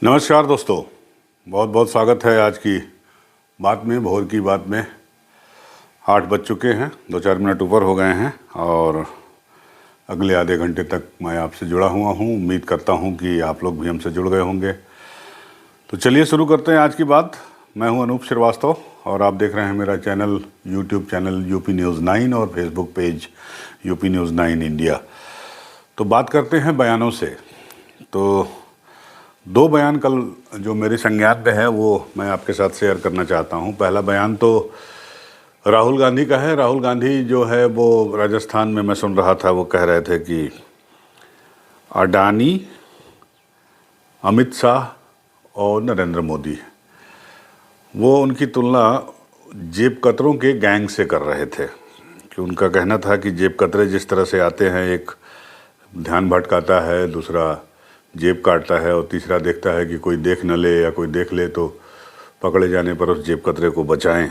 नमस्कार दोस्तों, बहुत बहुत स्वागत है आज की बात में, भोर की बात में। 8 बज चुके हैं, 2-4 मिनट ऊपर हो गए हैं और अगले आधे घंटे तक मैं आपसे जुड़ा हुआ हूँ। उम्मीद करता हूँ कि आप लोग भी हमसे जुड़ गए होंगे। तो चलिए शुरू करते हैं आज की बात। मैं हूँ अनूप श्रीवास्तव और आप देख रहे हैं मेरा channel, YouTube channel UP news 9 और Facebook page UP news 9 India. तो बात करते हैं बयानों से। तो 2 बयान कल जो मेरे संज्ञान पे है वो मैं आपके साथ शेयर करना चाहता हूँ। पहला बयान तो राहुल गांधी का है। राहुल गांधी जो है वो राजस्थान में मैं सुन रहा था, वो कह रहे थे कि अडानी, अमित शाह और नरेंद्र मोदी, वो उनकी तुलना जेब कतरों के गैंग से कर रहे थे। कि उनका कहना था कि जेब कतरे जिस तरह से आते हैं, एक ध्यान भटकाता है, दूसरा जेब काटता है और तीसरा देखता है कि कोई देख न ले या कोई देख ले तो पकड़े जाने पर उस जेब कतरे को बचाएं।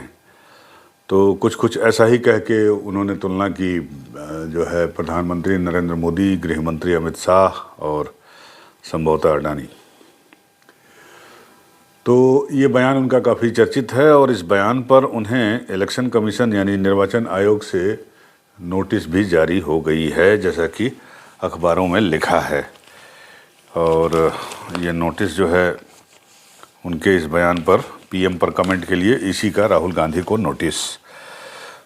तो कुछ ऐसा ही कह के उन्होंने तुलना की जो है प्रधानमंत्री नरेंद्र मोदी, गृह मंत्री अमित शाह और संभवतः अडानी। तो ये बयान उनका काफ़ी चर्चित है और इस बयान पर उन्हें इलेक्शन कमीशन यानी निर्वाचन आयोग से नोटिस भी जारी हो गई है, जैसा कि अखबारों में लिखा है। और ये नोटिस जो है उनके इस बयान पर पीएम पर कमेंट के लिए इसी का राहुल गांधी को नोटिस।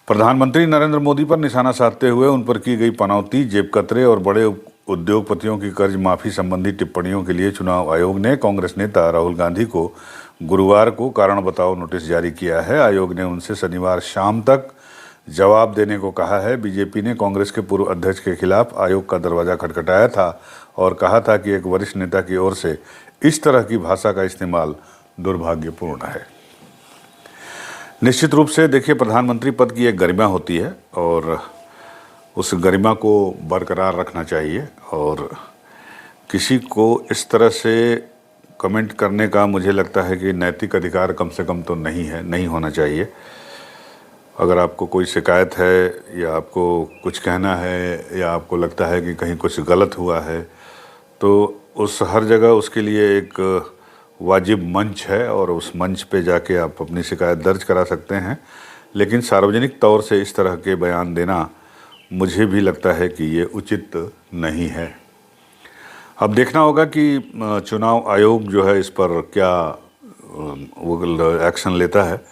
प्रधानमंत्री नरेंद्र मोदी पर निशाना साधते हुए उन पर की गई पनौती, जेब कतरे और बड़े उद्योगपतियों की कर्ज माफ़ी संबंधी टिप्पणियों के लिए चुनाव आयोग ने कांग्रेस नेता राहुल गांधी को गुरुवार को कारण बताओ नोटिस जारी किया है। आयोग ने उनसे शनिवार शाम तक जवाब देने को कहा है। बीजेपी ने कांग्रेस के पूर्व अध्यक्ष के खिलाफ आयोग का दरवाज़ा खटखटाया था और कहा था कि एक वरिष्ठ नेता की ओर से इस तरह की भाषा का इस्तेमाल दुर्भाग्यपूर्ण है। निश्चित रूप से देखिए, प्रधानमंत्री पद की एक गरिमा होती है और उस गरिमा को बरकरार रखना चाहिए और किसी को इस तरह से कमेंट करने का मुझे लगता है कि नैतिक अधिकार कम से कम तो नहीं होना चाहिए। अगर आपको कोई शिकायत है या आपको कुछ कहना है या आपको लगता है कि कहीं कुछ गलत हुआ है, तो उस हर जगह उसके लिए एक वाजिब मंच है और उस मंच पे जाके आप अपनी शिकायत दर्ज करा सकते हैं। लेकिन सार्वजनिक तौर से इस तरह के बयान देना मुझे भी लगता है कि ये उचित नहीं है। अब देखना होगा कि चुनाव आयोग जो है इस पर क्या वो एक्शन लेता है।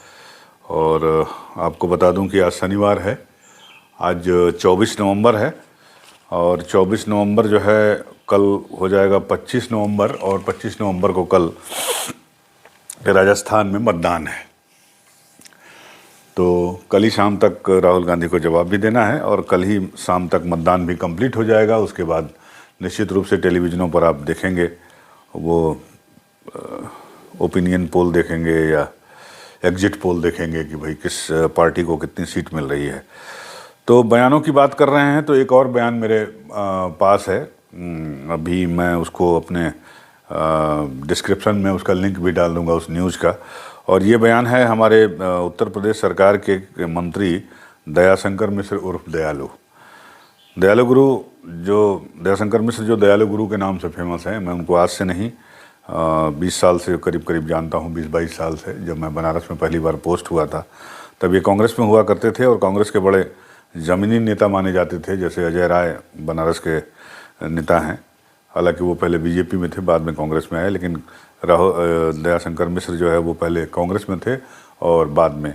और आपको बता दूं कि आज शनिवार है, आज 24 नवंबर है और 24 नवंबर जो है कल हो जाएगा 25 नवंबर और 25 नवंबर को कल राजस्थान में मतदान है। तो कल ही शाम तक राहुल गांधी को जवाब भी देना है और कल ही शाम तक मतदान भी कंप्लीट हो जाएगा। उसके बाद निश्चित रूप से टेलीविज़नों पर आप देखेंगे, वो ओपिनियन पोल देखेंगे या एग्जिट पोल देखेंगे कि भाई किस पार्टी को कितनी सीट मिल रही है। तो बयानों की बात कर रहे हैं तो एक और बयान मेरे पास है। अभी मैं उसको अपने डिस्क्रिप्शन में उसका लिंक भी डाल दूंगा उस न्यूज़ का। और ये बयान है हमारे उत्तर प्रदेश सरकार के मंत्री दयाशंकर मिश्र उर्फ दयालु गुरु, जो दयाशंकर मिश्र जो दयालु गुरु के नाम से फेमस हैं। मैं उनको आज से नहीं 20 साल से करीब जानता हूँ, 20-22 साल से। जब मैं बनारस में पहली बार पोस्ट हुआ था तब ये कांग्रेस में हुआ करते थे और कांग्रेस के बड़े ज़मीनी नेता माने जाते थे। जैसे अजय राय बनारस के नेता हैं, हालांकि वो पहले बीजेपी में थे, बाद में कांग्रेस में आए। लेकिन दयाशंकर मिश्र जो है वो पहले कांग्रेस में थे और बाद में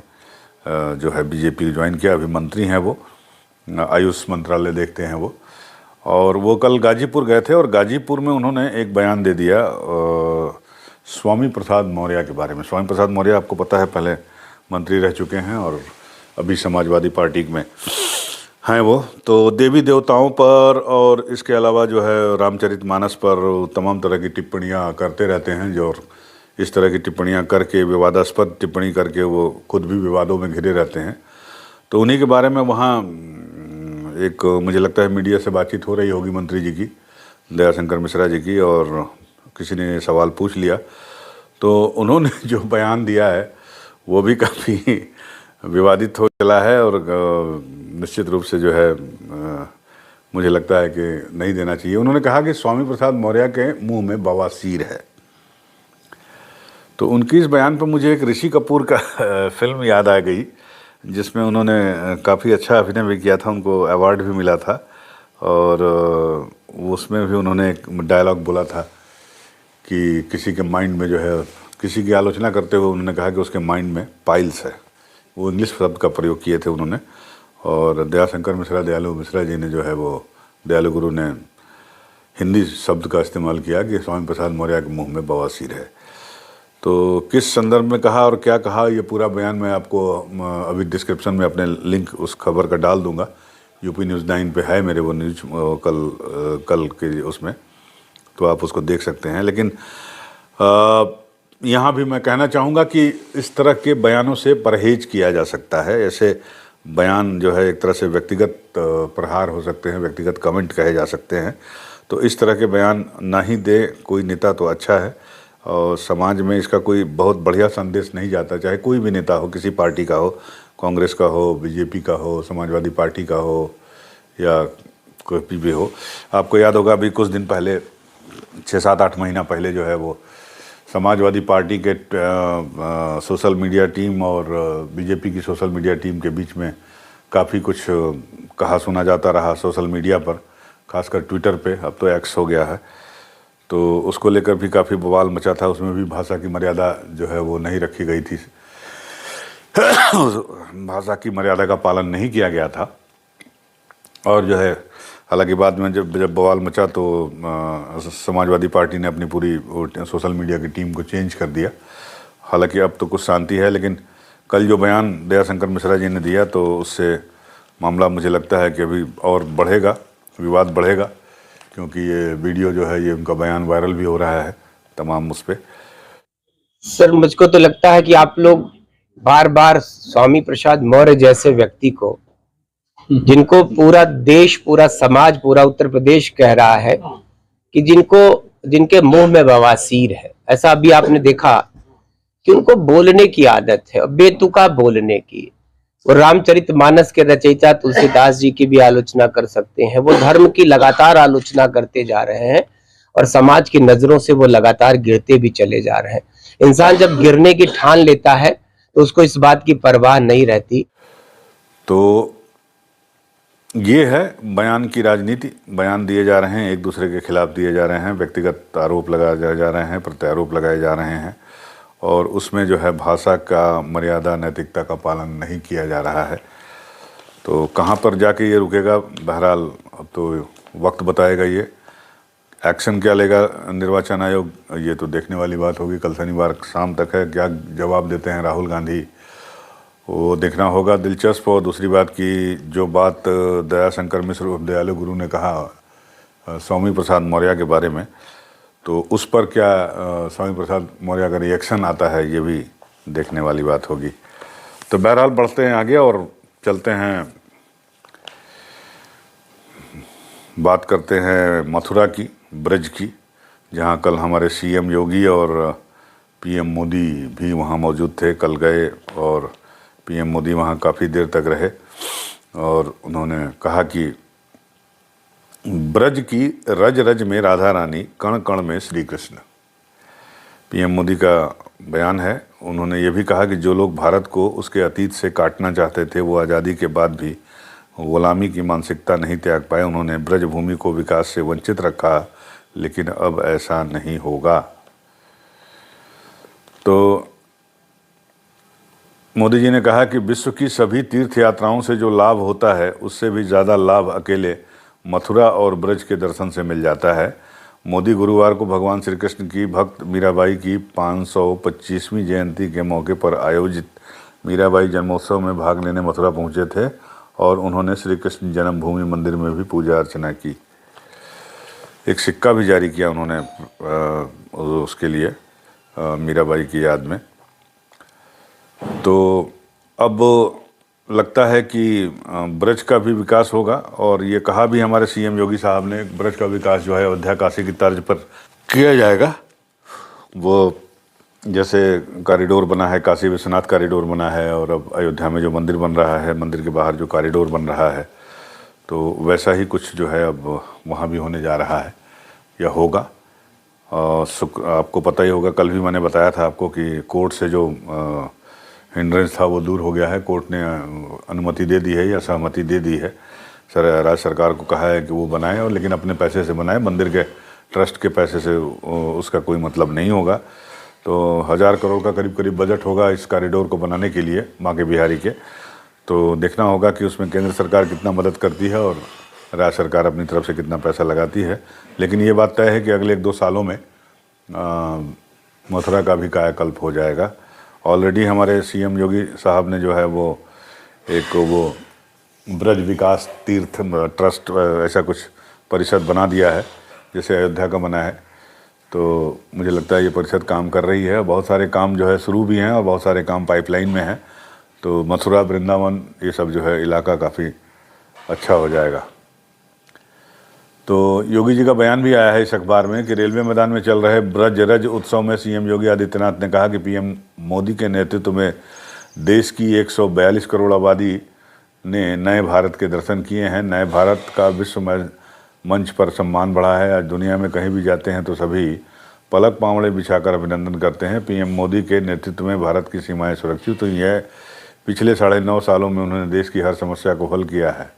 जो है बीजेपी ज्वाइन किया। अभी मंत्री हैं, वो आयुष मंत्रालय देखते हैं वो। और वो कल गाजीपुर गए थे और गाजीपुर में उन्होंने एक बयान दे दिया स्वामी प्रसाद मौर्य के बारे में। स्वामी प्रसाद मौर्य आपको पता है पहले मंत्री रह चुके हैं और अभी समाजवादी पार्टी में हैं वो। तो देवी देवताओं पर और इसके अलावा जो है रामचरितमानस पर तमाम तरह की टिप्पणियां करते रहते हैं, जो इस तरह की टिप्पणियां करके, विवादास्पद टिप्पणी करके वो खुद भी विवादों में घिरे रहते हैं। तो उन्हीं के बारे में वहाँ एक मुझे लगता है मीडिया से बातचीत हो रही होगी मंत्री जी की, दयाशंकर मिश्रा जी की, और किसी ने सवाल पूछ लिया तो उन्होंने जो बयान दिया है वो भी काफ़ी विवादित हो चला है। और निश्चित रूप से जो है मुझे लगता है कि नहीं देना चाहिए। उन्होंने कहा कि स्वामी प्रसाद मौर्य के मुंह में बवासीर है। तो उनकी इस बयान पर मुझे एक ऋषि कपूर का फिल्म याद आ गई, जिसमें उन्होंने काफ़ी अच्छा अभिनय भी किया था, उनको अवार्ड भी मिला था। और उसमें भी उन्होंने एक डायलॉग बोला था कि किसी के माइंड में जो है, किसी की आलोचना करते हुए उन्होंने कहा कि उसके माइंड में पाइल्स है। वो इंग्लिश शब्द का प्रयोग किए थे उन्होंने। और दयाशंकर मिश्रा, दयालु मिश्रा जी ने जो है वो, दयालु गुरु ने हिंदी शब्द का इस्तेमाल किया कि स्वामी प्रसाद मौर्य के मुंह में बवासीर है। तो किस संदर्भ में कहा और क्या कहा, ये पूरा बयान मैं आपको अभी डिस्क्रिप्शन में अपने लिंक उस खबर का डाल दूंगा। यूपी न्यूज़ 9 पे है मेरे वो न्यूज़ कल के उसमें, तो आप उसको देख सकते हैं। लेकिन यहाँ भी मैं कहना चाहूँगा कि इस तरह के बयानों से परहेज किया जा सकता है। ऐसे बयान जो है एक तरह से व्यक्तिगत प्रहार हो सकते हैं, व्यक्तिगत कमेंट कहे जा सकते हैं। तो इस तरह के बयान ना ही दे कोई नेता तो अच्छा है, और समाज में इसका कोई बहुत बढ़िया संदेश नहीं जाता, चाहे कोई भी नेता हो, किसी पार्टी का हो, कांग्रेस का हो, बीजेपी का हो, समाजवादी पार्टी का हो, या कोई भी हो। आपको याद होगा अभी कुछ दिन पहले, 6-7-8 महीना पहले जो है वो समाजवादी पार्टी के सोशल मीडिया टीम और बीजेपी की सोशल मीडिया टीम के बीच में काफ़ी कुछ कहा सुना जाता रहा सोशल मीडिया पर, खासकर ट्विटर पे, अब तो एक्स हो गया है। तो उसको लेकर भी काफ़ी बवाल मचा था। उसमें भी भाषा की मर्यादा जो है वो नहीं रखी गई थी भाषा की मर्यादा का पालन नहीं किया गया था। और जो है, हालांकि बाद में जब बवाल मचा तो समाजवादी पार्टी ने अपनी पूरी सोशल मीडिया की टीम को चेंज कर दिया। हालांकि अब तो कुछ शांति है, लेकिन कल जो बयान दयाशंकर मिश्रा जी ने दिया, तो उससे मामला मुझे लगता है कि अभी और बढ़ेगा, विवाद बढ़ेगा, क्योंकि ये वीडियो जो है, ये उनका बयान वायरल भी हो रहा है तमाम उस पर। सर, मुझको तो लगता है कि आप लोग बार बार स्वामी प्रसाद मौर्य जैसे व्यक्ति को, जिनको पूरा देश, पूरा समाज, पूरा उत्तर प्रदेश कह रहा है कि जिनके मुंह में बवासीर है, ऐसा अभी आपने देखा कि उनको बोलने की आदत है, बेतुका बोलने की। वो रामचरितमानस के रचयिता तुलसीदास जी की भी आलोचना कर सकते हैं। वो धर्म की लगातार आलोचना करते जा रहे हैं और समाज की नजरों से वो लगातार गिरते भी चले जा रहे हैं। इंसान जब गिरने की ठान लेता है तो उसको इस बात की परवाह नहीं रहती। तो ये है बयान की राजनीति। बयान दिए जा रहे हैं, एक दूसरे के खिलाफ दिए जा रहे हैं, व्यक्तिगत आरोप लगाए जा रहे हैं, प्रत्यारोप लगाए जा रहे हैं, और उसमें जो है भाषा का मर्यादा, नैतिकता का पालन नहीं किया जा रहा है। तो कहाँ पर जाके ये रुकेगा, बहरहाल अब तो वक्त बताएगा। ये एक्शन क्या लेगा निर्वाचन आयोग, ये तो देखने वाली बात होगी। कल शनिवार शाम तक है, क्या जवाब देते हैं राहुल गांधी, वो देखना होगा, दिलचस्प। और दूसरी बात की जो बात दयाशंकर मिश्र, दयालु गुरु ने कहा स्वामी प्रसाद मौर्य के बारे में, तो उस पर क्या स्वामी प्रसाद मौर्य का रिएक्शन आता है, ये भी देखने वाली बात होगी। तो बहरहाल बढ़ते हैं आगे और चलते हैं, बात करते हैं मथुरा की, ब्रज की, जहां कल हमारे सीएम योगी और पीएम मोदी भी वहां मौजूद थे। कल गए और पीएम मोदी वहां काफ़ी देर तक रहे और उन्होंने कहा कि ब्रज की रज रज में राधा रानी, कण कण में श्री कृष्ण। पीएम मोदी का बयान है। उन्होंने ये भी कहा कि जो लोग भारत को उसके अतीत से काटना चाहते थे, वो आज़ादी के बाद भी गुलामी की मानसिकता नहीं त्याग पाए। उन्होंने ब्रज भूमि को विकास से वंचित रखा, लेकिन अब ऐसा नहीं होगा। तो मोदी जी ने कहा कि विश्व की सभी तीर्थ यात्राओं से जो लाभ होता है, उससे भी ज़्यादा लाभ अकेले मथुरा और ब्रज के दर्शन से मिल जाता है। मोदी गुरुवार को भगवान श्री कृष्ण की भक्त मीराबाई की 525वीं जयंती के मौके पर आयोजित मीराबाई जन्मोत्सव में भाग लेने मथुरा पहुंचे थे और उन्होंने श्री कृष्ण जन्मभूमि मंदिर में भी पूजा अर्चना की। एक सिक्का भी जारी किया उन्होंने उसके लिए, मीराबाई की याद में। तो अब लगता है कि ब्रज का भी विकास होगा, और ये कहा भी हमारे सीएम योगी साहब ने, ब्रज का विकास जो है अयोध्या काशी की तर्ज पर किया जाएगा। वो जैसे कॉरिडोर बना है, काशी विश्वनाथ कॉरिडोर बना है, और अब अयोध्या में जो मंदिर बन रहा है, मंदिर के बाहर जो कॉरिडोर बन रहा है, तो वैसा ही कुछ जो है अब वहाँ भी होने जा रहा है या होगा। आपको पता ही होगा, कल भी मैंने बताया था आपको कि कोर्ट से जो हिंड्रेंस था वो दूर हो गया है। कोर्ट ने अनुमति दे दी है या सहमति दे दी है। राज्य सरकार को कहा है कि वो बनाए, और लेकिन अपने पैसे से बनाए, मंदिर के ट्रस्ट के पैसे से उसका कोई मतलब नहीं होगा। तो 1000 करोड़ का करीब करीब बजट होगा इस कॉरिडोर को बनाने के लिए, बांके बिहारी के। तो देखना होगा कि उसमें केंद्र सरकार कितना मदद करती है और राज्य सरकार अपनी तरफ से कितना पैसा लगाती है। लेकिन ये बात तय है कि अगले 1-2 सालों में मथुरा का भी कायाकल्प हो जाएगा। ऑलरेडी हमारे सीएम योगी साहब ने जो है वो ब्रज विकास तीर्थ ट्रस्ट ऐसा कुछ परिषद बना दिया है, जैसे अयोध्या का बना है। तो मुझे लगता है ये परिषद काम कर रही है। बहुत सारे काम जो है शुरू भी हैं और बहुत सारे काम पाइपलाइन में हैं। तो मथुरा, वृंदावन, ये सब जो है इलाका काफ़ी अच्छा हो जाएगा। तो योगी जी का बयान भी आया है इस अखबार में कि रेलवे मैदान में चल रहे ब्रज रज उत्सव में सीएम योगी आदित्यनाथ ने कहा कि पीएम मोदी के नेतृत्व में देश की 142 करोड़ आबादी ने नए भारत के दर्शन किए हैं। नए भारत का विश्व मंच पर सम्मान बढ़ा है। आज दुनिया में कहीं भी जाते हैं तो सभी पलक पांवड़े बिछाकर अभिनंदन करते हैं। पीएम मोदी के नेतृत्व में भारत की सीमाएं सुरक्षित हुई है। पिछले 9.5 सालों में उन्होंने देश की हर समस्या को हल किया है।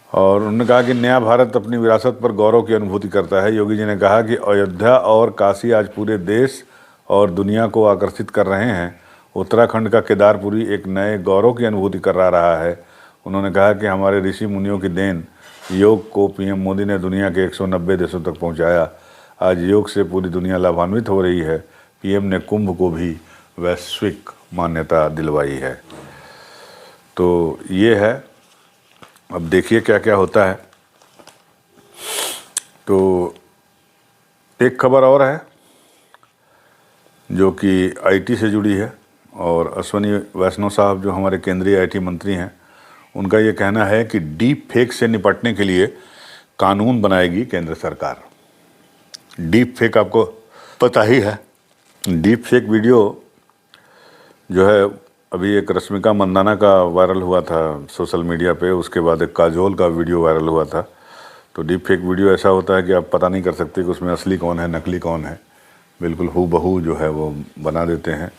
और उन्होंने कहा कि नया भारत अपनी विरासत पर गौरव की अनुभूति करता है। योगी जी ने कहा कि अयोध्या और काशी आज पूरे देश और दुनिया को आकर्षित कर रहे हैं। उत्तराखंड का केदारपुरी एक नए गौरव की अनुभूति करा रहा है। उन्होंने कहा कि हमारे ऋषि मुनियों की देन योग को पीएम मोदी ने दुनिया के 190 देशों तक पहुंचाया। आज योग से पूरी दुनिया लाभान्वित हो रही है। पीएम ने कुंभ को भी वैश्विक मान्यता दिलवाई है। तो ये है, अब देखिए क्या क्या होता है। तो एक खबर और है जो कि आईटी से जुड़ी है, और अश्वनी वैष्णव साहब जो हमारे केंद्रीय आईटी मंत्री हैं, उनका ये कहना है कि डीप फेक से निपटने के लिए कानून बनाएगी केंद्र सरकार। डीप फेक आपको पता ही है। डीप फेक वीडियो जो है, अभी एक रश्मिका मंदाना का वायरल हुआ था सोशल मीडिया पे, उसके बाद एक काजोल का वीडियो वायरल हुआ था। तो डीप फेक वीडियो ऐसा होता है कि आप पता नहीं कर सकते कि उसमें असली कौन है, नकली कौन है। बिल्कुल हूबहू जो है वो बना देते हैं।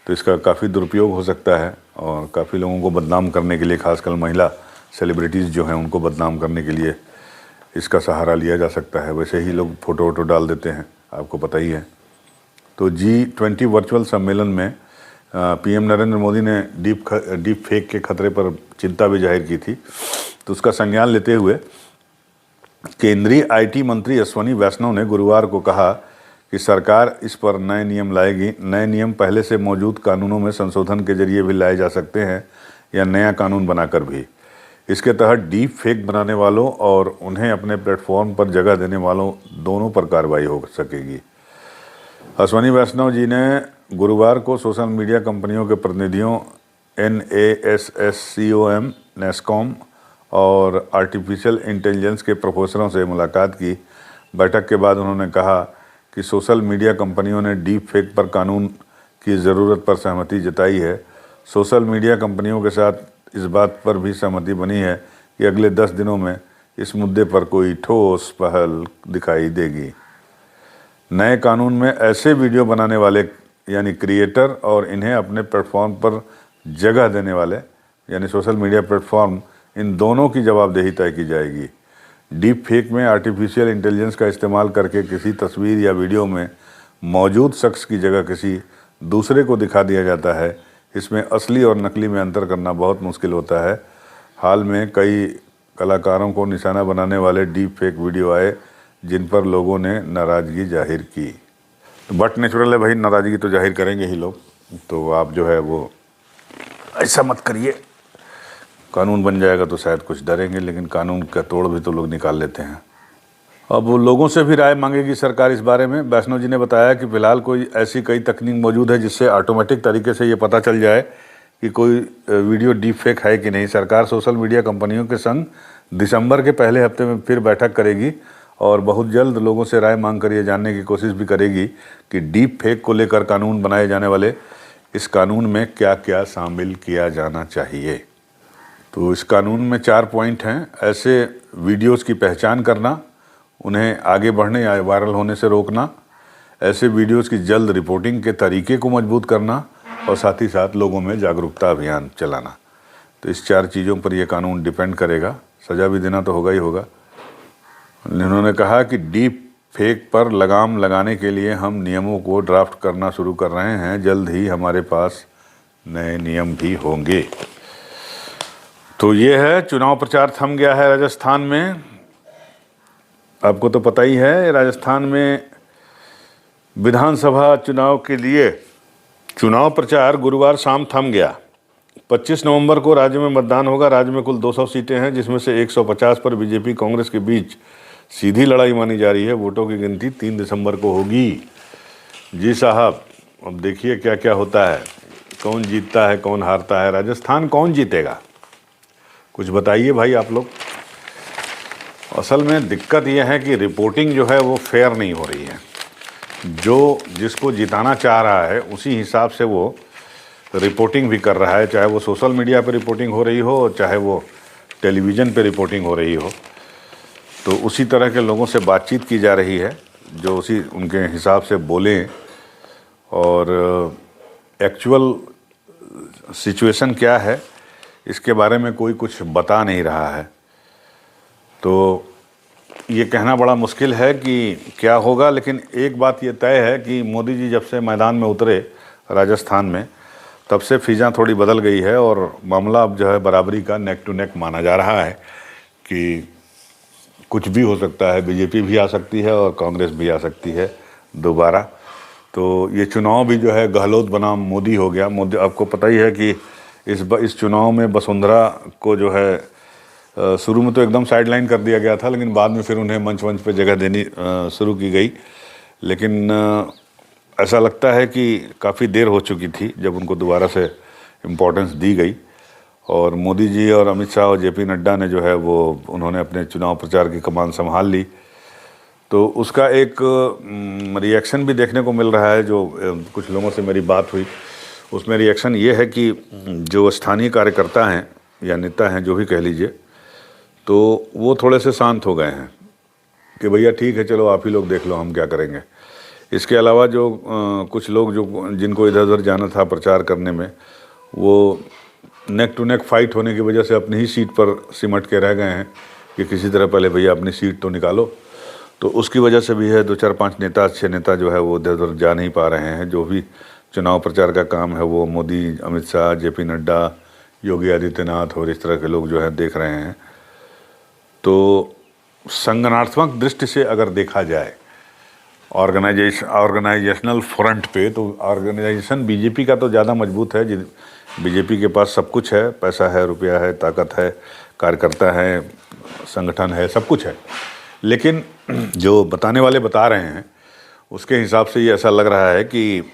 तो इसका काफ़ी दुरुपयोग हो सकता है और काफ़ी लोगों को बदनाम करने के लिए, खासकर महिला सेलिब्रिटीज़ जो हैं उनको बदनाम करने के लिए इसका सहारा लिया जा सकता है। वैसे ही लोग फ़ोटो वोटो डाल देते हैं, आपको पता ही है। तो G20 वर्चुअल सम्मेलन में पीएम नरेंद्र मोदी ने डीप फेक के खतरे पर चिंता भी जाहिर की थी। तो उसका संज्ञान लेते हुए केंद्रीय आईटी मंत्री अश्वनी वैष्णव ने गुरुवार को कहा कि सरकार इस पर नए नियम लाएगी। नए नियम पहले से मौजूद कानूनों में संशोधन के जरिए भी लाए जा सकते हैं या नया कानून बनाकर भी। इसके तहत डीप फेक बनाने वालों और उन्हें अपने प्लेटफॉर्म पर जगह देने वालों दोनों पर कार्रवाई हो सकेगी। अश्वनी वैष्णव जी ने गुरुवार को सोशल मीडिया कंपनियों के प्रतिनिधियों NASSCOM, NASSCOM और आर्टिफिशियल इंटेलिजेंस के प्रोफेसरों से मुलाकात की। बैठक के बाद उन्होंने कहा कि सोशल मीडिया कंपनियों ने डीप फेक पर कानून की ज़रूरत पर सहमति जताई है। सोशल मीडिया कंपनियों के साथ इस बात पर भी सहमति बनी है कि अगले 10 दिनों में इस मुद्दे पर कोई ठोस पहल दिखाई देगी। नए कानून में ऐसे वीडियो बनाने वाले यानी क्रिएटर और इन्हें अपने प्लेटफॉर्म पर जगह देने वाले यानी सोशल मीडिया प्लेटफॉर्म, इन दोनों की जवाबदेही तय की जाएगी। डीप फेक में आर्टिफिशियल इंटेलिजेंस का इस्तेमाल करके किसी तस्वीर या वीडियो में मौजूद शख्स की जगह किसी दूसरे को दिखा दिया जाता है। इसमें असली और नकली में अंतर करना बहुत मुश्किल होता है। हाल में कई कलाकारों को निशाना बनाने वाले डीप फेक वीडियो आए जिन पर लोगों ने नाराज़गी जाहिर की। तो बट नेचुरल है भाई, नाराज़गी तो जाहिर करेंगे ही लोग। तो आप जो है वो ऐसा मत करिए। कानून बन जाएगा तो शायद कुछ डरेंगे, लेकिन कानून का तोड़ भी तो लोग निकाल लेते हैं। अब वो लोगों से भी राय मांगेगी सरकार इस बारे में। वैष्णव जी ने बताया कि फिलहाल कोई ऐसी कई तकनीक मौजूद है जिससे ऑटोमेटिक तरीके से ये पता चल जाए कि कोई वीडियो डीप फेक है कि नहीं। सरकार सोशल मीडिया कंपनियों के संग दिसंबर के पहले हफ्ते में फिर बैठक करेगी और बहुत जल्द लोगों से राय मांग कर ये जानने की कोशिश भी करेगी कि डीप फेक को लेकर कानून बनाए जाने वाले इस कानून में क्या क्या शामिल किया जाना चाहिए। तो इस कानून में 4 पॉइंट हैं। ऐसे वीडियोस की पहचान करना, उन्हें आगे बढ़ने या वायरल होने से रोकना, ऐसे वीडियोस की जल्द रिपोर्टिंग के तरीके को मजबूत करना और साथ ही साथ लोगों में जागरूकता अभियान चलाना। तो इस 4 चीज़ों पर यह कानून डिपेंड करेगा। सज़ा भी देना तो होगा ही होगा। उन्होंने कहा कि डीप फेक पर लगाम लगाने के लिए हम नियमों को ड्राफ्ट करना शुरू कर रहे हैं। जल्द ही हमारे पास नए नियम भी होंगे। तो ये है, चुनाव प्रचार थम गया है राजस्थान में। आपको तो पता ही है, राजस्थान में विधानसभा चुनाव के लिए चुनाव प्रचार गुरुवार शाम थम गया। 25 नवंबर को राज्य में मतदान होगा। राज्य में कुल 200 सीटें हैं, जिसमें से 150 पर बीजेपी कांग्रेस के बीच सीधी लड़ाई मानी जा रही है। वोटों की गिनती 3 दिसंबर को होगी। जी साहब, अब देखिए क्या क्या होता है, कौन जीतता है कौन हारता है। राजस्थान कौन जीतेगा, कुछ बताइए भाई आप लोग। असल में दिक्कत यह है कि रिपोर्टिंग जो है वो फेयर नहीं हो रही है। जो जिसको जिताना चाह रहा है उसी हिसाब से वो रिपोर्टिंग भी कर रहा है, चाहे वो सोशल मीडिया पर रिपोर्टिंग हो रही हो, चाहे वो टेलीविज़न पे रिपोर्टिंग हो रही हो। तो उसी तरह के लोगों से बातचीत की जा रही है जो उसी उनके हिसाब से बोलें और एक्चुअल सिचुएशन क्या है इसके बारे में कोई कुछ बता नहीं रहा है। तो ये कहना बड़ा मुश्किल है कि क्या होगा, लेकिन एक बात ये तय है कि मोदी जी जब से मैदान में उतरे राजस्थान में, तब से फिज़ा थोड़ी बदल गई है और मामला अब जो है बराबरी का नेक टू नेक माना जा रहा है कि कुछ भी हो सकता है। बीजेपी भी आ सकती है और कांग्रेस भी आ सकती है दोबारा। तो ये चुनाव भी जो है गहलोत बनाम मोदी हो गया। मोदी, आपको पता ही है कि इस चुनाव में वसुंधरा को जो है शुरू में तो एकदम साइडलाइन कर दिया गया था, लेकिन बाद में फिर उन्हें मंच पे जगह देनी शुरू की गई। लेकिन ऐसा लगता है कि काफ़ी देर हो चुकी थी जब उनको दोबारा से इम्पोर्टेंस दी गई। और मोदी जी और अमित शाह और जेपी नड्डा ने जो है वो उन्होंने अपने चुनाव प्रचार की कमान संभाल ली। तो उसका एक रिएक्शन भी देखने को मिल रहा है। जो कुछ लोगों से मेरी बात हुई उसमें रिएक्शन ये है कि जो स्थानीय कार्यकर्ता हैं या नेता हैं, जो भी कह लीजिए, तो वो थोड़े से शांत हो गए हैं कि भैया ठीक है, चलो आप ही लोग देख लो, हम क्या करेंगे। इसके अलावा जो कुछ लोग जो जिनको इधर उधर जाना था प्रचार करने में, वो नेक टू नेक फाइट होने की वजह से अपनी ही सीट पर सिमट के रह गए हैं कि किसी तरह पहले भैया अपनी सीट तो निकालो। तो उसकी वजह से भी है 2-4-5 नेता, अच्छे नेता जो है वो इधर उधर जा नहीं पा रहे हैं। जो भी चुनाव प्रचार का काम है वो मोदी, अमित शाह, जेपी नड्डा, योगी आदित्यनाथ और इस तरह के लोग जो है देख रहे हैं। तो संगठनात्मक दृष्टि से अगर देखा जाए ऑर्गेनाइजेशनल फ्रंट पे, तो ऑर्गेनाइजेशन बीजेपी का तो ज़्यादा मजबूत है। बीजेपी के पास सब कुछ है, पैसा है, रुपया है, ताकत है, कार्यकर्ता है, संगठन है, सब कुछ है। लेकिन जो बताने वाले बता रहे हैं उसके हिसाब से ये ऐसा लग रहा है कि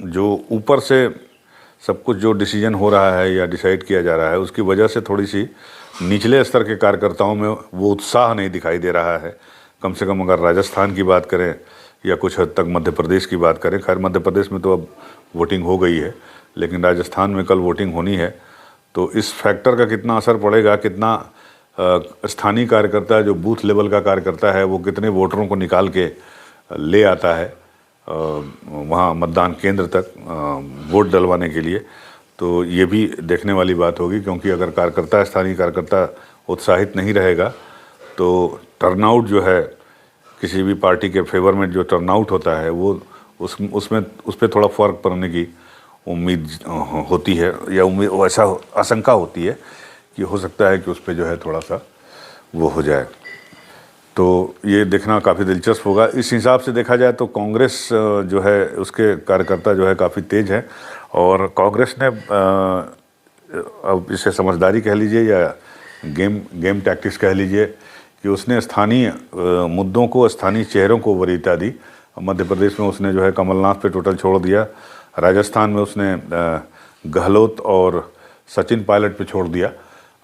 जो ऊपर से सब कुछ जो डिसीजन हो रहा है या डिसाइड किया जा रहा है, उसकी वजह से थोड़ी सी निचले स्तर के कार्यकर्ताओं में वो उत्साह नहीं दिखाई दे रहा है। कम से कम अगर राजस्थान की बात करें या कुछ हद तक मध्य प्रदेश की बात करें, खैर मध्य प्रदेश में तो अब वोटिंग हो गई है, लेकिन राजस्थान में कल वोटिंग होनी है। तो इस फैक्टर का कितना असर पड़ेगा, कितना स्थानीय कार्यकर्ता, जो बूथ लेवल का कार्यकर्ता है, वो कितने वोटरों को निकाल के ले आता है वहाँ मतदान केंद्र तक वोट डलवाने के लिए, तो ये भी देखने वाली बात होगी। क्योंकि अगर कार्यकर्ता, स्थानीय कार्यकर्ता उत्साहित नहीं रहेगा तो टर्नआउट जो है किसी भी पार्टी के फेवर में जो टर्नआउट होता है वो उस पर थोड़ा फ़र्क पड़ने की उम्मीद होती है, या उम्मीद ऐसा आशंका होती है कि हो सकता है कि उस पर जो है थोड़ा सा वो हो जाए। तो ये देखना काफ़ी दिलचस्प होगा। इस हिसाब से देखा जाए तो कांग्रेस जो है उसके कार्यकर्ता जो है काफ़ी तेज़ हैं, और कांग्रेस ने अब इसे समझदारी कह लीजिए या गेम टैक्टिक्स कह लीजिए कि उसने स्थानीय मुद्दों को, स्थानीय चेहरों को वरीयता दी। मध्य प्रदेश में उसने जो है कमलनाथ पे टोटल छोड़ दिया, राजस्थान में उसने गहलोत और सचिन पायलट पे छोड़ दिया।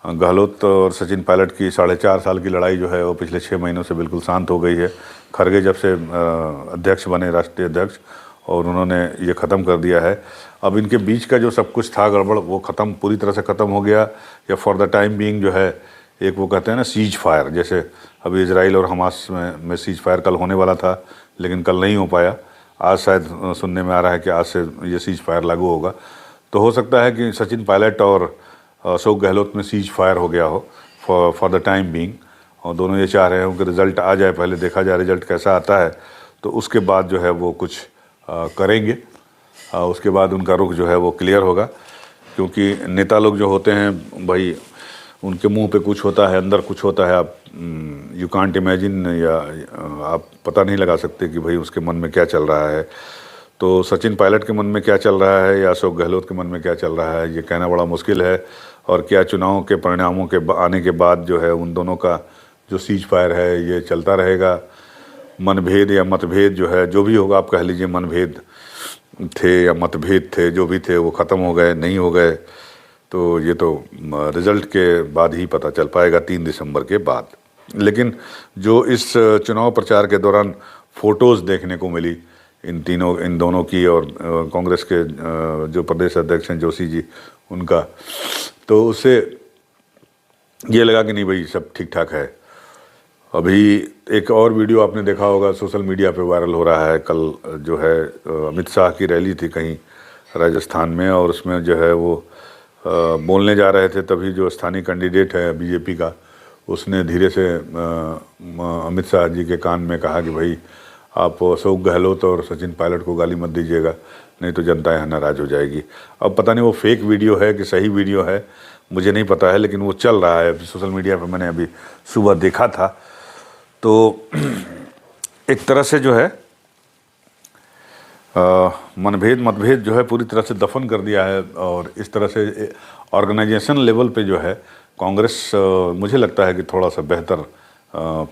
गहलोत और सचिन पायलट की 4.5 साल की लड़ाई जो है वो पिछले 6 महीनों से बिल्कुल शांत हो गई है। खरगे जब से अध्यक्ष बने, राष्ट्रीय अध्यक्ष, और उन्होंने ये ख़त्म कर दिया है। अब इनके बीच का जो सब कुछ था गड़बड़, वो ख़त्म, पूरी तरह से ख़त्म हो गया, या फॉर द टाइम बीइंग जो है एक वो कहते हैं ना सीज फायर, जैसे अभी इजराइल और हमास में सीज फायर कल होने वाला था लेकिन कल नहीं हो पाया, आज शायद सुनने में आ रहा है कि आज से ये सीज फायर लागू होगा। तो हो सकता है कि सचिन पायलट और अशोक गहलोत में सीज फायर हो गया हो फॉर द टाइम बीइंग, और दोनों ये चाह रहे हो कि रिज़ल्ट आ जाए, पहले देखा जाए रिज़ल्ट कैसा आता है, तो उसके बाद जो है वो कुछ करेंगे। उसके बाद उनका रुख जो है वो क्लियर होगा, क्योंकि नेता लोग जो होते हैं भाई उनके मुंह पे कुछ होता है, अंदर कुछ होता है, आप यू कांट इमेजिन, या आप पता नहीं लगा सकते कि भाई उसके मन में क्या चल रहा है। तो सचिन पायलट के मन में क्या चल रहा है या अशोक गहलोत के मन में क्या चल रहा है, ये कहना बड़ा मुश्किल है। और क्या चुनाव के परिणामों के आने के बाद जो है उन दोनों का जो सीज फायर है ये चलता रहेगा, मनभेद या मतभेद जो है, जो भी होगा आप कह लीजिए, मनभेद थे या मतभेद थे, जो भी थे वो ख़त्म हो गए, नहीं हो गए, तो ये तो रिज़ल्ट के बाद ही पता चल पाएगा 3 दिसंबर के बाद। लेकिन जो इस चुनाव प्रचार के दौरान फ़ोटोज़ देखने को मिली इन दोनों की, और कांग्रेस के जो प्रदेश अध्यक्ष हैं जोशी जी उनका, तो उससे ये लगा कि नहीं भाई सब ठीक ठाक है। अभी एक और वीडियो आपने देखा होगा, सोशल मीडिया पे वायरल हो रहा है, कल जो है अमित शाह की रैली थी कहीं राजस्थान में, और उसमें जो है वो बोलने जा रहे थे, तभी जो स्थानीय कैंडिडेट है बीजेपी का उसने धीरे से अमित शाह जी के कान में कहा कि भाई आप अशोक गहलोत और सचिन पायलट को गाली मत दीजिएगा, नहीं तो जनता यहाँ नाराज़ हो जाएगी। अब पता नहीं वो फेक वीडियो है कि सही वीडियो है, मुझे नहीं पता है, लेकिन वो चल रहा है सोशल मीडिया पर, मैंने अभी सुबह देखा था। तो एक तरह से जो है मतभेद जो है पूरी तरह से दफन कर दिया है, और इस तरह से ऑर्गेनाइजेशन लेवल पे जो है कांग्रेस मुझे लगता है कि थोड़ा सा बेहतर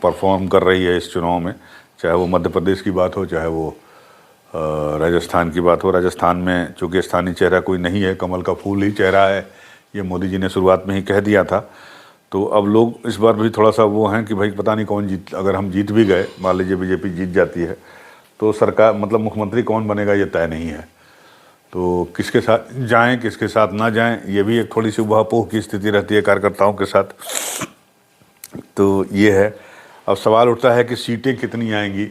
परफॉर्म कर रही है इस चुनाव में, चाहे वो मध्य प्रदेश की बात हो, चाहे वो राजस्थान की बात हो। राजस्थान में चूँकि स्थानीय चेहरा कोई नहीं है, कमल का फूल ही चेहरा है, ये मोदी जी ने शुरुआत में ही कह दिया था। तो अब लोग इस बार भी थोड़ा सा वो हैं कि भाई पता नहीं कौन जीत, अगर हम जीत भी गए, मान लीजिए बीजेपी जीत जाती है, तो सरकार मतलब मुख्यमंत्री कौन बनेगा ये तय नहीं है। तो किसके साथ जाएं, किसके साथ ना जाएं, ये भी एक थोड़ी सी उहापोह की स्थिति रहती है कार्यकर्ताओं के साथ। तो ये है, अब सवाल उठता है कि सीटें कितनी आएंगी।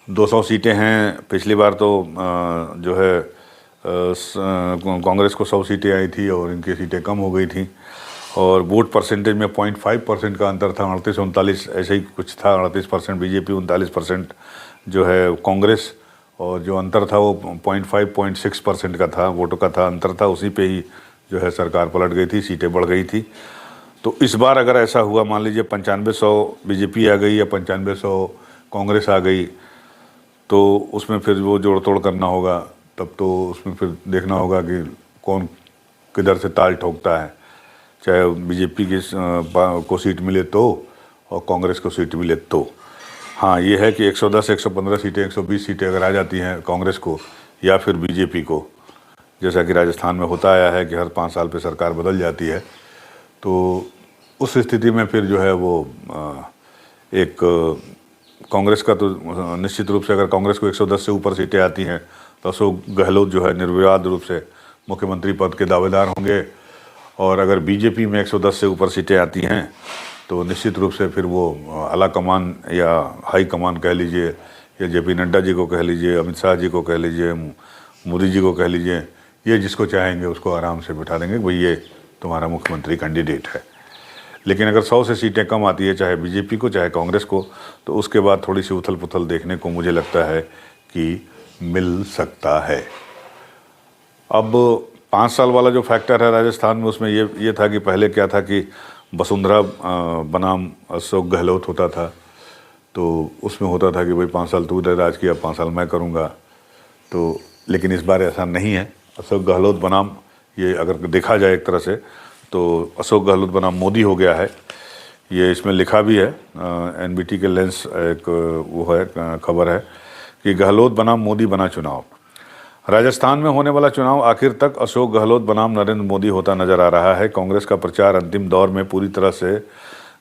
200 सीटें हैं, पिछली बार तो जो है कांग्रेस को 100 सीटें आई थी और इनकी सीटें कम हो गई थी, और वोट परसेंटेज में 0.5% का अंतर था, 38-39 ऐसे ही कुछ था, 38% बीजेपी, 39% जो है कांग्रेस, और जो अंतर था वो 0.5-0.6% का था, वोटों का था, अंतर था, उसी पे ही जो है सरकार पलट गई थी, सीटें बढ़ गई थी। तो इस बार अगर ऐसा हुआ, मान लीजिए 9500 बीजेपी आ गई या 9500 कांग्रेस आ गई, तो उसमें फिर वो जोड़ तोड़ करना होगा, तब तो उसमें फिर देखना होगा कि कौन किधर से ताल ठोकता है, चाहे बीजेपी को सीट मिले तो और कांग्रेस को सीट मिले तो। हाँ, ये है कि 110, 115 सीटें, 120 सीटें अगर आ जाती हैं कांग्रेस को या फिर बीजेपी को, जैसा कि राजस्थान में होता आया है कि हर 5 साल पे सरकार बदल जाती है, तो उस स्थिति में फिर जो है वो एक कांग्रेस का तो निश्चित रूप से, अगर कांग्रेस को 110 से ऊपर सीटें आती हैं तो अशोक गहलोत जो है निर्विवाद रूप से मुख्यमंत्री पद के दावेदार होंगे, और अगर बीजेपी में 110 से ऊपर सीटें आती हैं तो निश्चित रूप से फिर वो आला कमान या हाई कमान कह लीजिए, या जेपी नड्डा जी को कह लीजिए, अमित शाह जी को कह लीजिए, मोदी जी को कह लीजिए, ये जिसको चाहेंगे उसको आराम से बिठा देंगे, भाई ये तुम्हारा मुख्यमंत्री कैंडिडेट है। लेकिन अगर 100 से सीटें कम आती है, चाहे बीजेपी को चाहे कांग्रेस को, तो उसके बाद थोड़ी सी उथल पुथल देखने को मुझे लगता है कि मिल सकता है। अब 5 साल वाला जो फैक्टर है राजस्थान में, उसमें ये था कि पहले क्या था कि वसुंधरा बनाम अशोक गहलोत होता था, तो उसमें होता था कि भाई 5 साल तू राज किया, 5 साल मैं करूँगा। तो लेकिन इस बार ऐसा नहीं है, अशोक गहलोत बनाम, ये अगर देखा जाए एक तरह से तो अशोक गहलोत बनाम मोदी हो गया है। ये इसमें लिखा भी है, एनबीटी के लेंस एक वो है खबर है कि गहलोत बनाम मोदी बना चुनाव। राजस्थान में होने वाला चुनाव आखिर तक अशोक गहलोत बनाम नरेंद्र मोदी होता नजर आ रहा है। कांग्रेस का प्रचार अंतिम दौर में पूरी तरह से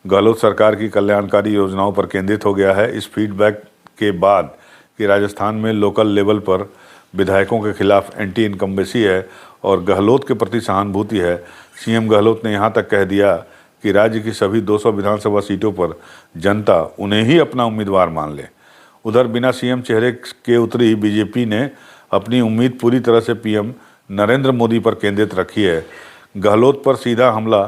गहलोत सरकार की कल्याणकारी योजनाओं पर केंद्रित हो गया है। इस फीडबैक के बाद कि राजस्थान में लोकल लेवल पर विधायकों के खिलाफ एंटी इनकम्बेंसी है और गहलोत के प्रति सहानुभूति है, सीएम गहलोत ने यहाँ तक कह दिया कि राज्य की सभी 200 विधानसभा सीटों पर जनता उन्हें ही अपना उम्मीदवार मान ले। उधर बिना सीएम चेहरे के उतरी बीजेपी ने अपनी उम्मीद पूरी तरह से पीएम नरेंद्र मोदी पर केंद्रित रखी है। गहलोत पर सीधा हमला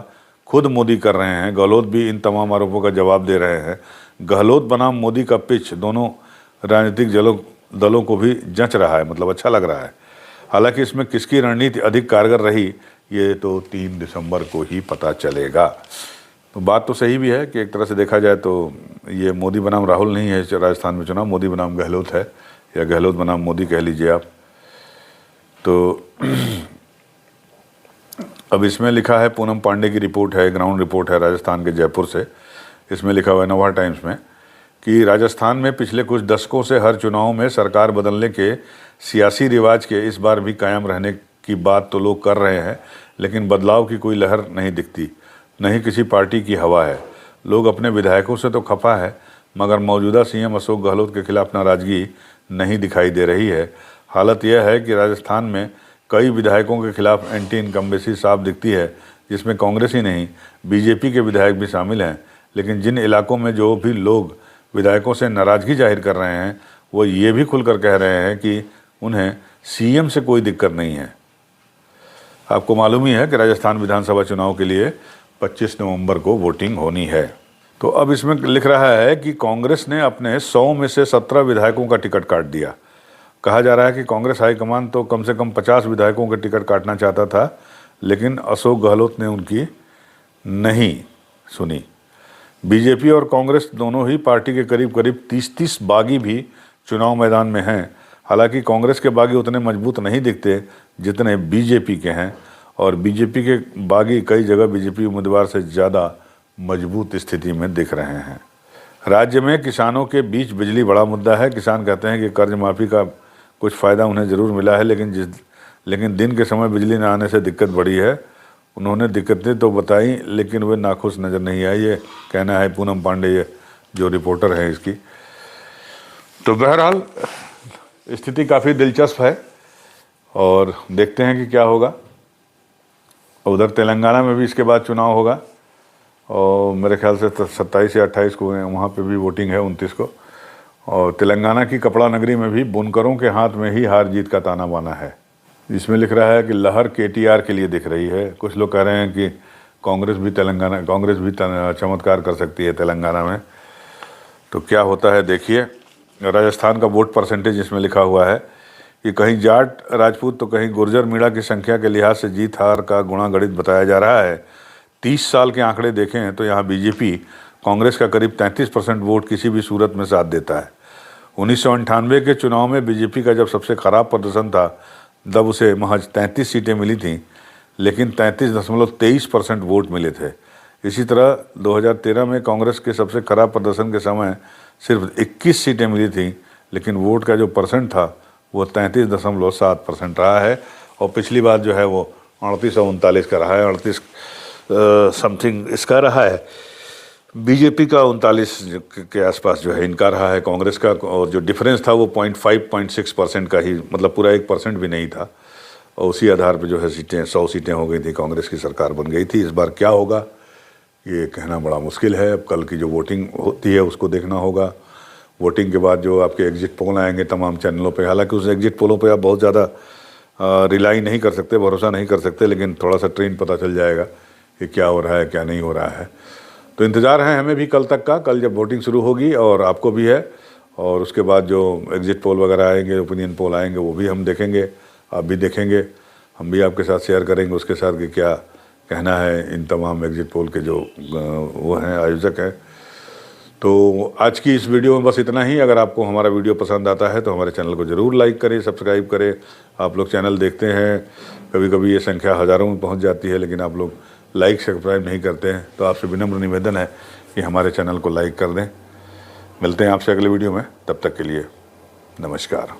खुद मोदी कर रहे हैं। गहलोत भी इन तमाम आरोपों का जवाब दे रहे हैं। गहलोत बनाम मोदी का पिच दोनों राजनीतिक दलों को भी जंच रहा है, मतलब अच्छा लग रहा है। हालांकि इसमें किसकी रणनीति अधिक कारगर रही, ये तो 3 दिसंबर को ही पता चलेगा। तो बात तो सही भी है कि एक तरह से देखा जाए तो ये मोदी बनाम राहुल नहीं है राजस्थान में चुनाव, मोदी बनाम गहलोत है, या गहलोत बनाम मोदी कह लीजिए आप। तो अब इसमें लिखा है, पूनम पांडे की रिपोर्ट है, ग्राउंड रिपोर्ट है राजस्थान के जयपुर से। इसमें लिखा हुआ है नवा टाइम्स में कि राजस्थान में पिछले कुछ दशकों से हर चुनाव में सरकार बदलने के सियासी रिवाज के इस बार भी कायम रहने की बात तो लोग कर रहे हैं, लेकिन बदलाव की कोई लहर नहीं दिखती, नहीं किसी पार्टी की हवा है। लोग अपने विधायकों से तो खफा है, मगर मौजूदा सीएम अशोक गहलोत के खिलाफ नाराजगी नहीं दिखाई दे रही है। हालत यह है कि राजस्थान में कई विधायकों के खिलाफ एंटी इनकम्बेंसी साफ दिखती है, जिसमें कांग्रेस ही नहीं बीजेपी के विधायक भी शामिल हैं। लेकिन जिन इलाकों में जो भी लोग विधायकों से नाराजगी जाहिर कर रहे हैं, वो ये भी खुलकर कह रहे हैं कि उन्हें सीएम से कोई दिक्कत नहीं है। आपको मालूम ही है कि राजस्थान विधानसभा चुनाव के लिए 25 नवंबर को वोटिंग होनी है। तो अब इसमें लिख रहा है कि कांग्रेस ने अपने 100 में से 17 विधायकों का टिकट काट दिया। कहा जा रहा है कि कांग्रेस हाईकमान तो कम से कम 50 विधायकों के टिकट काटना चाहता था, लेकिन अशोक गहलोत ने उनकी नहीं सुनी। बीजेपी और कांग्रेस दोनों ही पार्टी के करीब करीब 30-30 बागी भी चुनाव मैदान में हैं। हालांकि कांग्रेस के बागी उतने मजबूत नहीं दिखते जितने बीजेपी के हैं, और बीजेपी के बागी कई जगह बीजेपी उम्मीदवार से ज़्यादा मजबूत स्थिति में दिख रहे हैं। राज्य में किसानों के बीच बिजली बड़ा मुद्दा है। किसान कहते हैं कि कर्ज माफ़ी का कुछ फ़ायदा उन्हें ज़रूर मिला है, लेकिन दिन के समय बिजली न आने से दिक्कत बढ़ी है। उन्होंने दिक्कतें तो बताई, लेकिन वे नाखुश नज़र नहीं आए। ये कहना है पूनम पांडे, ये जो रिपोर्टर है इसकी। तो बहरहाल स्थिति काफ़ी दिलचस्प है और देखते हैं कि क्या होगा। उधर तेलंगाना में भी इसके बाद चुनाव होगा, और मेरे ख्याल से 27 या 28 को वहाँ पे भी वोटिंग है, 29 को। और तेलंगाना की कपड़ा नगरी में भी बुनकरों के हाथ में ही हार जीत का ताना बाना है। इसमें लिख रहा है कि लहर केटीआर के लिए दिख रही है। कुछ लोग कह रहे हैं कि कांग्रेस भी चमत्कार कर सकती है तेलंगाना में। तो क्या होता है देखिए। राजस्थान का वोट परसेंटेज इसमें लिखा हुआ है कि कहीं जाट राजपूत तो कहीं गुर्जर मीणा की संख्या के लिहाज से जीत हार का गुणा गणित बताया जा रहा है। 30 साल के आंकड़े देखें तो यहाँ बीजेपी कांग्रेस का करीब 33% वोट किसी भी सूरत में साथ देता है। 1998 के चुनाव में बीजेपी का जब सबसे खराब प्रदर्शन था, तब उसे महज 33 सीटें मिली थीं, लेकिन 33.23% वोट मिले थे। इसी तरह 2013 में कांग्रेस के सबसे खराब प्रदर्शन के समय सिर्फ 21 सीटें मिली थीं, लेकिन वोट का जो परसेंट था वो 33.7% रहा है। और पिछली बार जो है वो 3839 का रहा है, 38 समथिंग इसका रहा है। बीजेपी का 39 के आसपास जो है इनका रहा है, कांग्रेस का। और जो डिफरेंस था वो 0.5-0.6% का ही, मतलब पूरा 1% भी नहीं था। और उसी आधार पर जो है 100 सीटें हो गई थी, कांग्रेस की सरकार बन गई थी। इस बार क्या होगा ये कहना बड़ा मुश्किल है। अब कल की जो वोटिंग होती है उसको देखना होगा। वोटिंग के बाद जो आपके एग्जिट पोल आएंगे तमाम चैनलों पे, हालांकि उस एग्जिट पोलों पे आप बहुत ज़्यादा रिलाई नहीं कर सकते, भरोसा नहीं कर सकते, लेकिन थोड़ा सा ट्रेंड पता चल जाएगा कि क्या हो रहा है क्या नहीं हो रहा है। तो इंतज़ार है हमें भी कल तक का। कल जब वोटिंग शुरू होगी और आपको भी है, और उसके बाद जो एग्जिट पोल वगैरह आएंगे, ओपिनियन पोल आएंगे, वो भी हम देखेंगे, आप भी देखेंगे, हम भी आपके साथ शेयर करेंगे उसके साथ कि क्या कहना है इन तमाम एग्जिट पोल के जो वो हैं आयोजक हैं। तो आज की इस वीडियो में बस इतना ही। अगर आपको हमारा वीडियो पसंद आता है तो हमारे चैनल को ज़रूर लाइक करें, सब्सक्राइब करें। आप लोग चैनल देखते हैं, कभी कभी ये संख्या हज़ारों में पहुंच जाती है, लेकिन आप लोग लाइक सब्सक्राइब नहीं करते हैं। तो आपसे विनम्र निवेदन है कि हमारे चैनल को लाइक कर दें। मिलते हैं आपसे अगले वीडियो में, तब तक के लिए नमस्कार।